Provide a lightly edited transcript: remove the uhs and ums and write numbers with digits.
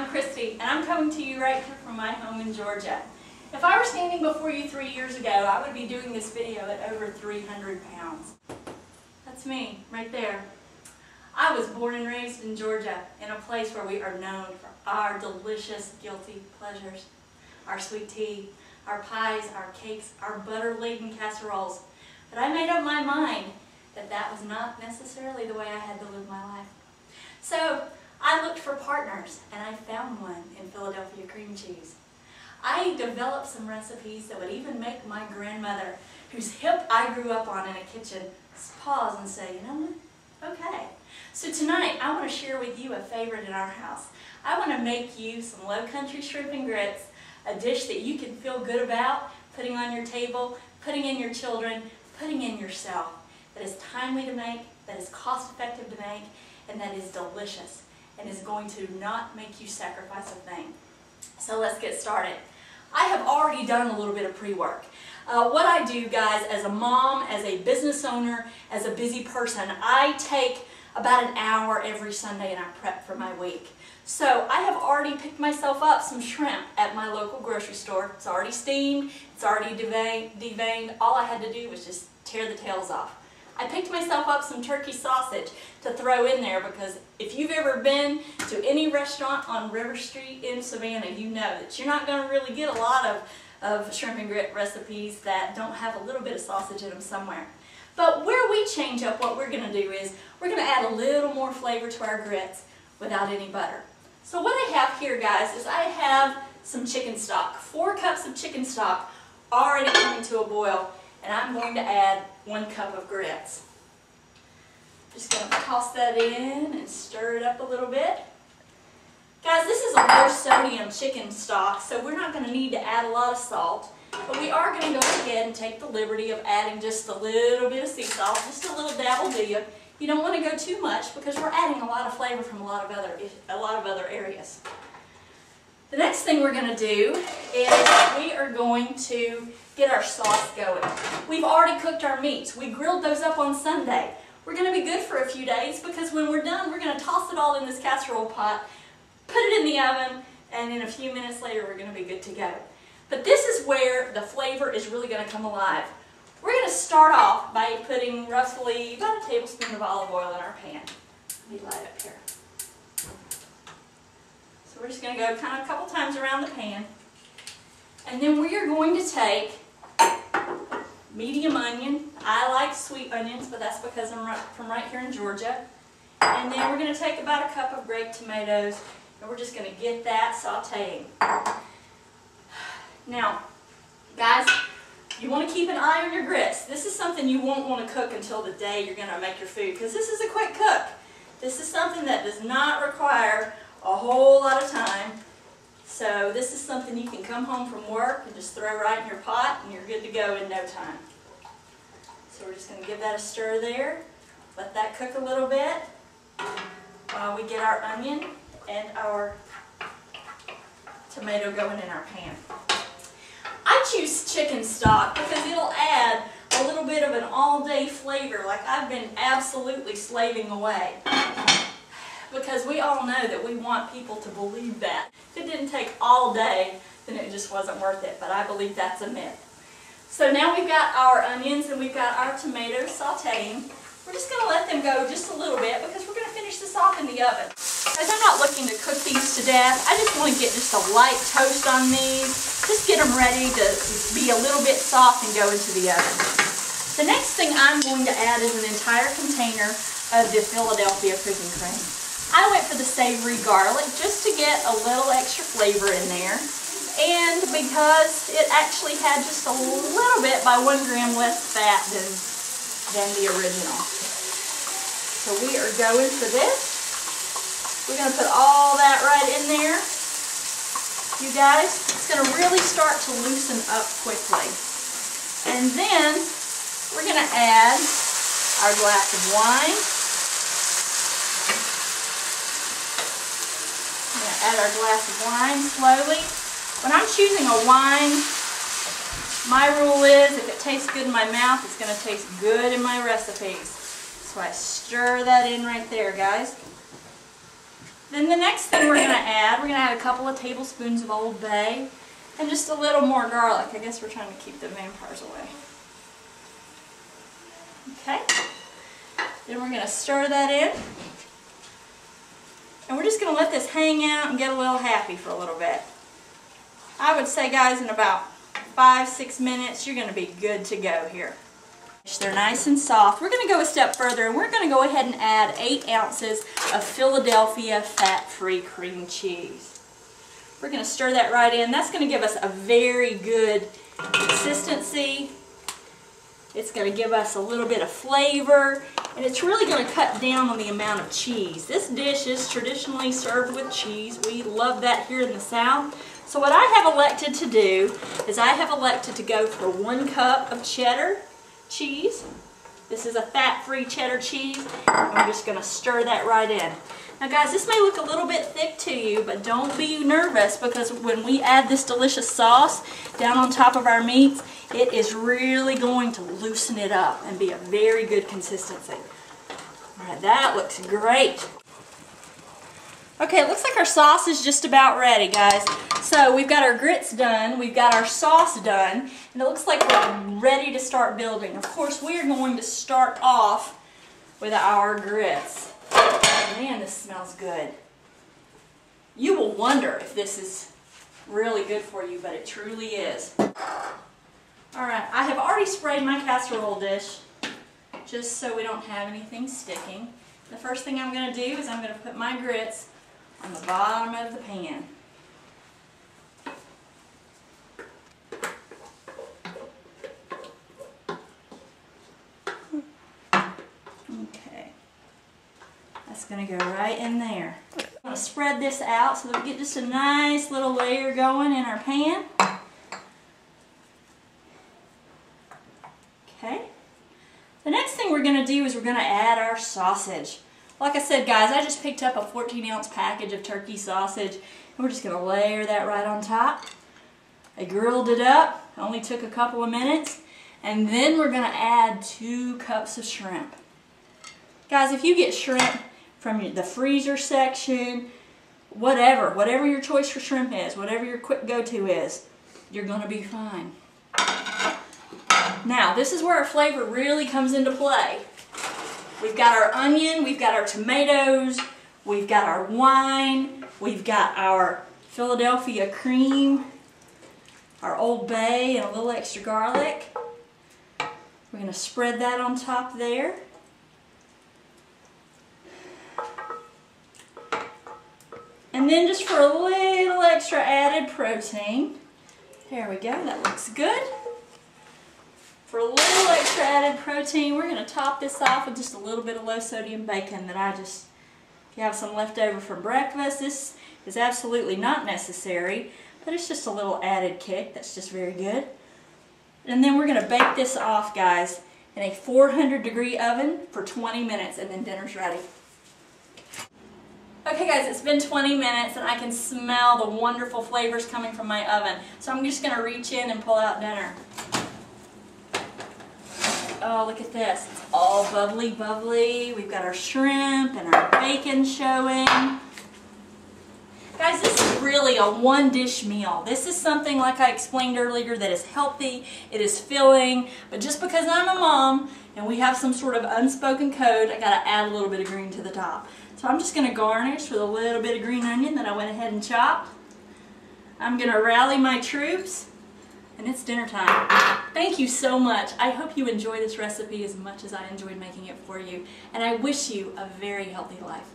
I'm Christy, and I'm coming to you right here from my home in Georgia. If I were standing before you 3 years ago, I would be doing this video at over 300 pounds. That's me, right there. I was born and raised in Georgia, in a place where we are known for our delicious guilty pleasures. Our sweet tea, our pies, our cakes, our butter-laden casseroles. But I made up my mind that that was not necessarily the way I had to live my life. So I looked for partners, and I found one in Philadelphia cream cheese. I developed some recipes that would even make my grandmother, whose hip I grew up on in a kitchen, pause and say, you know what, okay. So tonight I want to share with you a favorite in our house. I want to make you some low country shrimp and grits, a dish that you can feel good about putting on your table, putting in your children, putting in yourself, that is timely to make, that is cost effective to make, and that is delicious, and is going to not make you sacrifice a thing. So let's get started. I have already done a little bit of pre-work. What I do, guys, as a mom, as a business owner, as a busy person, I take about an hour every Sunday and I prep for my week. So I have already picked myself up some shrimp at my local grocery store. It's already steamed, it's already deveined. All I had to do was just tear the tails off. I picked myself up some turkey sausage to throw in there because if you've ever been to any restaurant on River Street in Savannah, you know that you're not going to really get a lot of shrimp and grit recipes that don't have a little bit of sausage in them somewhere. But where we change up what we're going to do is we're going to add a little more flavor to our grits without any butter. So what I have here, guys, is I have some chicken stock, 4 cups of chicken stock already coming to a boil, and I'm going to add 1 cup of grits. Just going to toss that in and stir it up a little bit. Guys, this is a low sodium chicken stock, so we're not going to need to add a lot of salt, but we are going to go ahead and take the liberty of adding just a little bit of sea salt, just a little dabble do you. You don't want to go too much because we're adding a lot of flavor from a lot of other areas. The next thing we're going to do is we are going to get our sauce going. We've already cooked our meats. We grilled those up on Sunday. We're going to be good for a few days because when we're done, we're going to toss it all in this casserole pot, put it in the oven, and in a few minutes later, we're going to be good to go. But this is where the flavor is really going to come alive. We're going to start off by putting roughly about a tablespoon of olive oil in our pan. Let me light up here. So we're just going to go kind of a couple times around the pan. And then we are going to take medium onion. I like sweet onions, but that's because I'm from right here in Georgia. And then we're going to take about a cup of grape tomatoes, and we're just going to get that sauteing. Now, guys, you want to keep an eye on your grits. This is something you won't want to cook until the day you're going to make your food, because this is a quick cook. This is something that does not require a whole lot of time. So this is something you can come home from work and just throw right in your pot and you're good to go in no time. So we're just going to give that a stir there. Let that cook a little bit while we get our onion and our tomato going in our pan. I choose chicken stock because it'll add a little bit of an all-day flavor like I've been absolutely slaving away. Because we all know that we want people to believe that. If it didn't take all day, then it just wasn't worth it. But I believe that's a myth. So now we've got our onions and we've got our tomatoes sauteing. We're just going to let them go just a little bit because we're going to finish this off in the oven. As I'm not looking to cook these to death, I just want to get just a light toast on these. Just get them ready to be a little bit soft and go into the oven. The next thing I'm going to add is an entire container of the Philadelphia Cooking Creme. I went for the savory garlic just to get a little extra flavor in there, and because it actually had just a little bit, by 1 gram less fat than the original. So we are going for this. We're going to put all that right in there. You guys, it's going to really start to loosen up quickly. And then we're going to add our glass of wine. Add our glass of wine slowly. When I'm choosing a wine, my rule is if it tastes good in my mouth, it's going to taste good in my recipes. So I stir that in right there, guys. Then the next thing we're going to add a couple of tablespoons of Old Bay and just a little more garlic. I guess we're trying to keep the vampires away. Okay. Then we're going to stir that in. And we're just going to let this hang out and get a little happy for a little bit. I would say, guys, in about 5-6 minutes, you're going to be good to go here. They're nice and soft. We're going to go a step further and we're going to go ahead and add 8 ounces of Philadelphia fat-free cream cheese. We're going to stir that right in. That's going to give us a very good consistency. It's going to give us a little bit of flavor, and it's really going to cut down on the amount of cheese. This dish is traditionally served with cheese. We love that here in the South. So what I have elected to do is I have elected to go for 1 cup of cheddar cheese. This is a fat-free cheddar cheese, and we're just going to stir that right in. Now guys, this may look a little bit thick to you, but don't be nervous, because when we add this delicious sauce down on top of our meats, it is really going to loosen it up and be a very good consistency. Alright, that looks great. Okay, it looks like our sauce is just about ready, guys. So we've got our grits done, we've got our sauce done, and it looks like we're ready to start building. Of course, we are going to start off with our grits. Man, this smells good. You will wonder if this is really good for you, but it truly is. Alright, I have already sprayed my casserole dish just so we don't have anything sticking. The first thing I'm going to do is I'm going to put my grits on the bottom of the pan. Okay, that's going to go right in there. I'm going to spread this out so that we get just a nice little layer going in our pan. Okay. The next thing we're going to do is we're going to add our sausage. Like I said, guys, I just picked up a 14-ounce package of turkey sausage, and we're just going to layer that right on top. I grilled it up, only took a couple of minutes, and then we're going to add 2 cups of shrimp. Guys, if you get shrimp from the freezer section, whatever your choice for shrimp is, whatever your quick go-to is, you're going to be fine. Now, this is where our flavor really comes into play. We've got our onion, we've got our tomatoes, we've got our wine, we've got our Philadelphia cream, our Old Bay, and a little extra garlic. We're going to spread that on top there. And then just for a little extra added protein, there we go, that looks good. For a little extra added protein, we're going to top this off with just a little bit of low sodium bacon that if you have some left over from breakfast, this is absolutely not necessary, but it's just a little added kick that's just very good. And then we're going to bake this off, guys, in a 400-degree oven for 20 minutes, and then dinner's ready. Okay guys, it's been 20 minutes and I can smell the wonderful flavors coming from my oven. So I'm just going to reach in and pull out dinner. Oh, look at this. It's all bubbly, bubbly. We've got our shrimp and our bacon showing. Guys, this is really a one-dish meal. This is something, like I explained earlier, that is healthy, it is filling, but just because I'm a mom and we have some sort of unspoken code, I got to add a little bit of green to the top. So I'm just going to garnish with a little bit of green onion that I went ahead and chopped. I'm going to rally my troops. And it's dinner time. Thank you so much. I hope you enjoy this recipe as much as I enjoyed making it for you. And I wish you a very healthy life.